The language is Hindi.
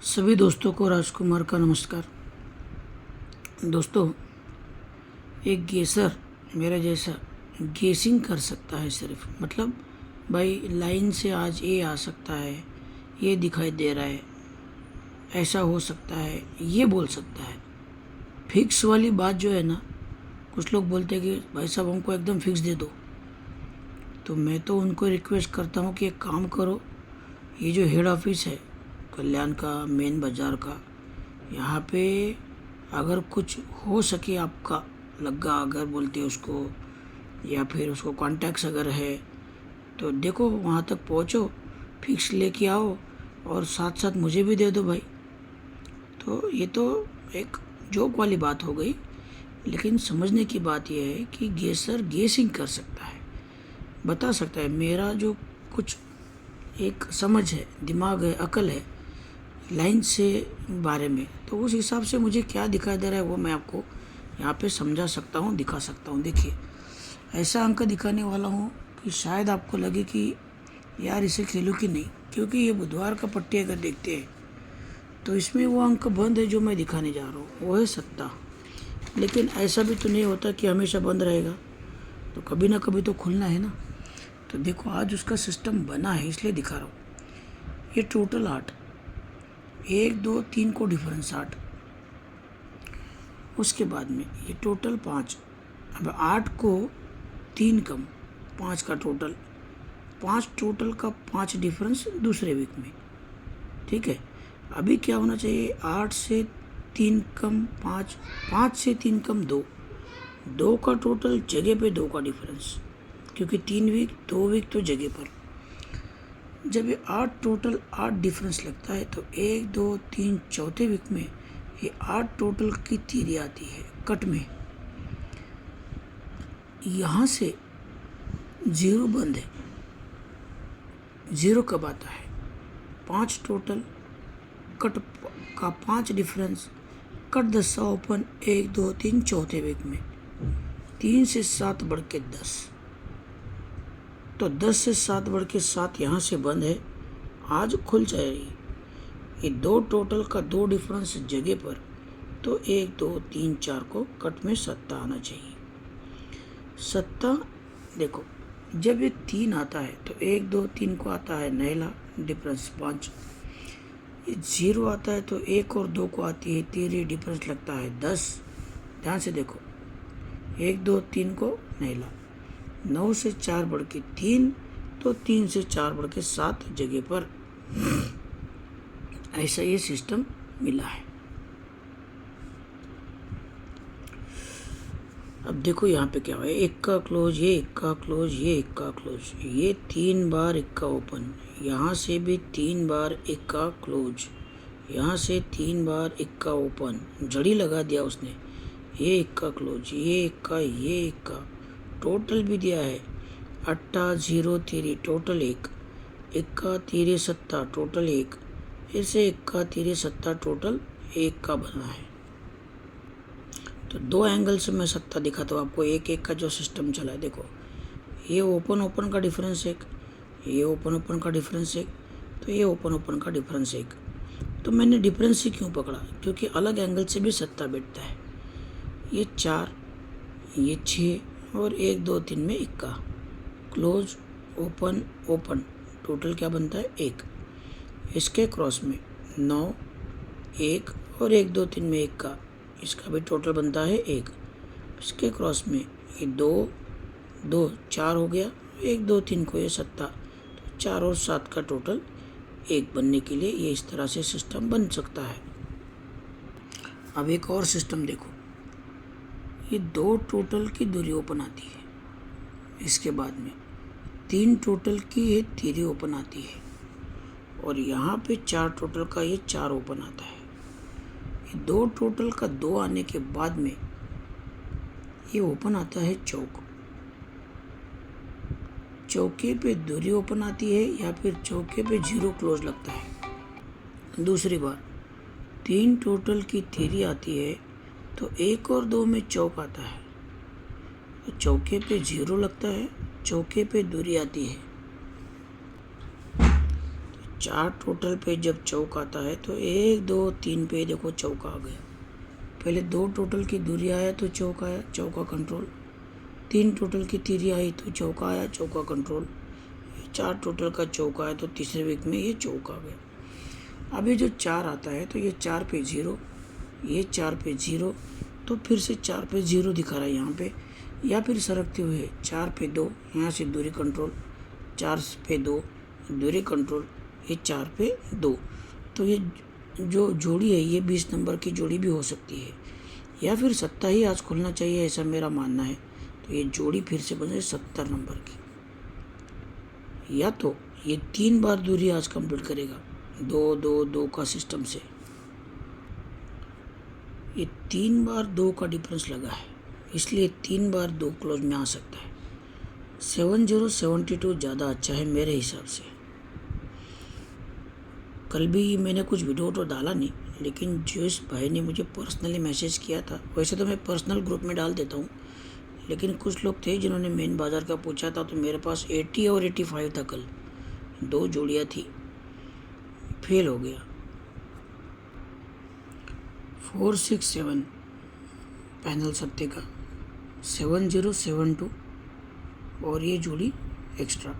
सभी दोस्तों को राजकुमार का नमस्कार। दोस्तों, एक गेसर मेरे जैसा गेसिंग कर सकता है सिर्फ, मतलब भाई लाइन से आज ये आ सकता है, ये दिखाई दे रहा है, ऐसा हो सकता है, ये बोल सकता है। फिक्स वाली बात जो है ना, कुछ लोग बोलते हैं कि भाई साहब हमको एकदम फिक्स दे दो। तो मैं तो उनको रिक्वेस्ट करता हूँ कि एक काम करो, ये जो हेड ऑफिस है कल्याण का, मेन बाज़ार का, यहाँ पे अगर कुछ हो सके आपका लग्गा, अगर बोलते हैं उसको, या फिर उसको कॉन्टैक्ट्स अगर है तो देखो वहाँ तक पहुँचो, फिक्स लेके आओ और साथ साथ मुझे भी दे दो भाई। तो ये तो एक जोक वाली बात हो गई, लेकिन समझने की बात यह है कि गेसर गेसिंग कर सकता है, बता सकता है। मेरा जो कुछ एक समझ है, दिमाग है, अकल है लाइन से बारे में, तो उस हिसाब से मुझे क्या दिखाई दे रहा है वो मैं आपको यहाँ पे समझा सकता हूँ, दिखा सकता हूँ। देखिए, ऐसा अंक दिखाने वाला हूँ कि शायद आपको लगे कि यार इसे खेलूँ कि नहीं, क्योंकि ये बुधवार का पट्टी अगर देखते हैं तो इसमें वो अंक बंद है जो मैं दिखाने जा रहा हूँ, वो है 7। लेकिन ऐसा भी तो नहीं होता कि हमेशा बंद रहेगा, तो कभी ना कभी तो खुलना है ना। तो देखो, आज उसका सिस्टम बना है इसलिए दिखा रहा हूँ। ये टोटल 8, 1 2 3 को डिफरेंस 8, उसके बाद में ये टोटल 5। अब 8 को 3 कम 5 का टोटल, 5 टोटल का 5 डिफरेंस दूसरे वीक में, ठीक है। अभी क्या होना चाहिए, 8 से 3 कम 5, 5 से 3 कम 2, 2 का टोटल जगह पे 2 का डिफरेंस, क्योंकि 3 वीक 2 वीक तो जगह पर। जब ये 8 टोटल 8 डिफरेंस लगता है तो 1 2 3 चौथे वीक में ये 8 टोटल की तीरी आती है कट में। यहाँ से 0 बंद है। 0 कब आता है, 5 टोटल कट का 5 डिफरेंस, कट 10 ओपन 1 2 3 चौथे वीक में, 3 से 7 बढ़ के 10, तो 10 से 7 बढ़ के 7 यहाँ से बंद है, आज खुल जाएगी। ये 2 टोटल का 2 डिफरेंस जगह पर, तो 1 2 3 4 को कट में 7 आना चाहिए। 7 देखो, जब ये 3 आता है तो 1 2 3 को आता है नैला डिफरेंस 5, ये 0 आता है तो 1 और 2 को आती है तेरी डिफरेंस लगता है 10। ध्यान से देखो, 1 2 3 को नैला, 9 से 4 बढ़ के 3, तो 3 से 4 बढ़ के 7 जगह पर। ऐसा ये सिस्टम मिला है। अब देखो यहाँ पे क्या हुआ है, 1 का क्लोज, ये 1 का क्लोज, ये 1 का क्लोज, ये 3 बार 1 का ओपन, यहाँ से भी 3 बार 1 का क्लोज, यहाँ से 3 बार 1 का ओपन, जड़ी लगा दिया उसने, ये 1 का क्लोज, ये 1 का, ये 1 का, टोटल भी दिया है 8 0 3 टोटल 1, 1 का 3 7 टोटल 1, ऐसे 1 का 3 7 टोटल 1 का बना है। तो 2 एंगल से मैं 7 दिखाता हूँ आपको, 1 1 का जो सिस्टम चला है। देखो, ये ओपन ओपन का डिफरेंस 1, ये ओपन ओपन का डिफरेंस 1, तो ये ओपन ओपन का डिफरेंस 1। तो मैंने डिफरेंस ही क्यों पकड़ा, क्योंकि अलग एंगल से भी 7 बैठता है। ये 4, ये 6 और 1 2 3 में 1 का क्लोज ओपन ओपन, टोटल क्या बनता है 1। इसके क्रॉस में 9 1 और 1 2 3 में 1 का, इसका भी टोटल बनता है 1। इसके क्रॉस में ये 2 2 4 हो गया, 1 2 3 को ये 7, तो 4 और 7 का टोटल 1 बनने के लिए ये इस तरह से सिस्टम बन सकता है। अब एक और सिस्टम देखो, ये 2 टोटल की दूरी ओपन आती है, इसके बाद में 3 टोटल की ये तीरी ओपन आती है, और यहाँ पे 4 टोटल का ये 4 ओपन आता है। ये 2 टोटल का 2 आने के बाद में ये ओपन आता है चौक, चौके पे दूरी ओपन आती है, या फिर चौके पे 0 क्लोज लगता है। दूसरी बार 3 टोटल की तीरी आती है, तो 1 और 2 में चौक आता है, तो चौके पे 0 लगता है, चौके पे दूरी आती है, 4 टोटल पे जब चौक आता है तो 1 2 3 पे देखो चौका आ गया। पहले 2 टोटल की दूरी आया तो चौका आया, चौका कंट्रोल। 3 टोटल की तीरी आई तो चौका आया, चौका कंट्रोल। 4 टोटल का चौका आया तो तीसरे वीक में ये चौका आ गया। अब ये जो 4 आता है तो ये 4 पे 0, ये 4 पे 0, तो फिर से 4 पे 0 दिखा रहा है यहाँ पे, या फिर सरकते हुए 4 पे 2, यहाँ से दूरी कंट्रोल, 4 पे 2 दूरी कंट्रोल, ये 4 पे 2। तो ये जो जोड़ी है ये 20 नंबर की जोड़ी भी हो सकती है, या फिर 7 ही आज खुलना चाहिए, ऐसा मेरा मानना है। तो ये जोड़ी फिर से बने 70 नंबर की, या तो ये 3 बार दूरी आज कंप्लीट करेगा 2 2 2 का सिस्टम से। ये 3 बार 2 का डिफरेंस लगा है, इसलिए 3 बार 2 क्लोज में आ सकता है। 7072 ज़्यादा अच्छा है मेरे हिसाब से। कल भी मैंने कुछ वीडियो तो डाला नहीं, लेकिन जिस भाई ने मुझे पर्सनली मैसेज किया था, वैसे तो मैं पर्सनल ग्रुप में डाल देता हूँ, लेकिन कुछ लोग थे जिन्होंने मेन बाज़ार का पूछा था, तो मेरे पास 80 और 85 था। कल 2 जोड़ियाँ थी, फेल हो गया। 467 पैनल सत्ते का 7072 और ये जोड़ी एक्स्ट्रा।